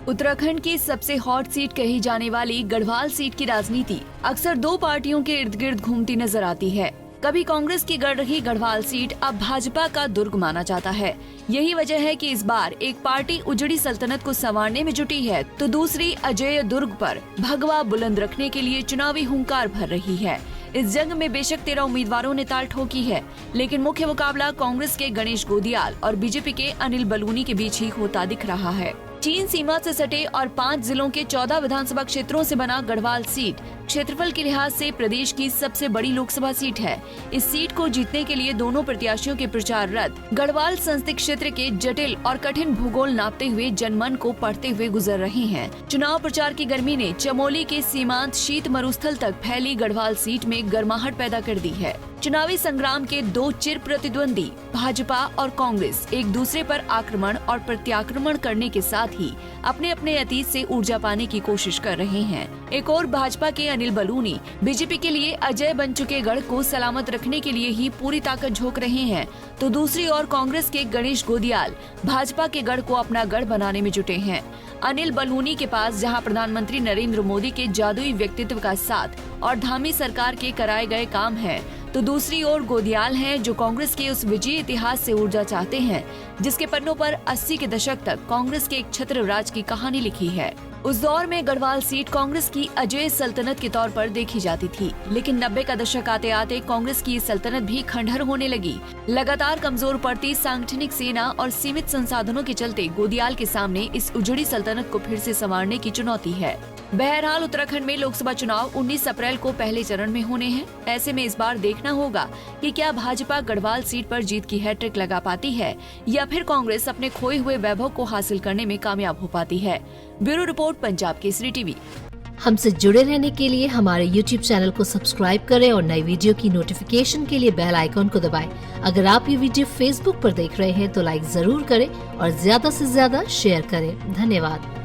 उत्तराखंड की सबसे hot seat कही जाने वाली गढ़वाल सीट की राजनीति अक्सर दो पार्टियों के इर्द गिर्द घूमती नजर आती है। कभी कांग्रेस की गढ़ रही गढ़वाल सीट अब भाजपा का दुर्ग माना जाता है। यही वजह है कि इस बार एक पार्टी उजड़ी सल्तनत को संवारने में जुटी है, तो दूसरी अजेय दुर्ग पर भगवा बुलंद रखने के लिए चुनावी हुंकार भर रही है। इस जंग में बेशक 13 उम्मीदवारों ने ताल ठोकी है, लेकिन मुख्य मुकाबला कांग्रेस के गणेश गोदियाल और बीजेपी के अनिल बलूनी के बीच ही होता दिख रहा है। चीन सीमा से सटे और 5 जिलों के 14 विधानसभा क्षेत्रों से बना गढ़वाल सीट क्षेत्रफल के लिहाज से प्रदेश की सबसे बड़ी लोकसभा सीट है। इस सीट को जीतने के लिए दोनों प्रत्याशियों के प्रचार रथ गढ़वाल संसदीय क्षेत्र के जटिल और कठिन भूगोल नापते हुए जनमन को पढ़ते हुए गुजर रहे हैं। चुनाव प्रचार की गर्मी ने चमोली के सीमांत शीत मरुस्थल तक फैली गढ़वाल सीट में गर्माहट पैदा कर दी है। चुनावी संग्राम के दो चिर प्रतिद्वंदी भाजपा और कांग्रेस एक दूसरे पर आक्रमण और प्रत्याक्रमण करने के साथ ही अपने अपने अतीत से ऊर्जा पाने की कोशिश कर रहे हैं। एक और भाजपा के अनिल बलूनी बीजेपी के लिए अजय बन चुके गढ़ को सलामत रखने के लिए ही पूरी ताकत झोंक रहे हैं, तो दूसरी ओर कांग्रेस के गणेश गोदियाल भाजपा के गढ़ को अपना गढ़ बनाने में जुटे हैं। अनिल बलूनी के पास जहां प्रधानमंत्री नरेंद्र मोदी के जादुई व्यक्तित्व का साथ और धामी सरकार के कराए गए काम है, तो दूसरी ओर गोदियाल हैं जो कांग्रेस के उस विजयी इतिहास से ऊर्जा चाहते हैं जिसके पन्नों पर 80 के दशक तक कांग्रेस के एक छत्र राज की कहानी लिखी है। उस दौर में गढ़वाल सीट कांग्रेस की अजेय सल्तनत के तौर पर देखी जाती थी, लेकिन 90 का दशक आते आते कांग्रेस की सल्तनत भी खंडहर होने लगी। लगातार कमजोर पड़ती सांगठनिक सेना और सीमित संसाधनों के चलते गोदियाल के सामने इस उजड़ी सल्तनत को फिर से संवारने की चुनौती है। बहरहाल उत्तराखंड में लोकसभा चुनाव 19 अप्रैल को पहले चरण में होने हैं। ऐसे में इस बार देखना होगा कि क्या भाजपा गढ़वाल सीट पर जीत की हैट्रिक लगा पाती है या फिर कांग्रेस अपने खोए हुए वैभव को हासिल करने में कामयाब हो पाती है। Bureau report, Punjab Kesari TV. हमसे जुड़े रहने के लिए हमारे YouTube चैनल को सब्सक्राइब करें और नई वीडियो की नोटिफिकेशन के लिए बेल आइकॉन को दबाएं। अगर आप ये वीडियो Facebook पर देख रहे हैं तो लाइक जरूर करें और ज्यादा से ज्यादा शेयर करें। धन्यवाद।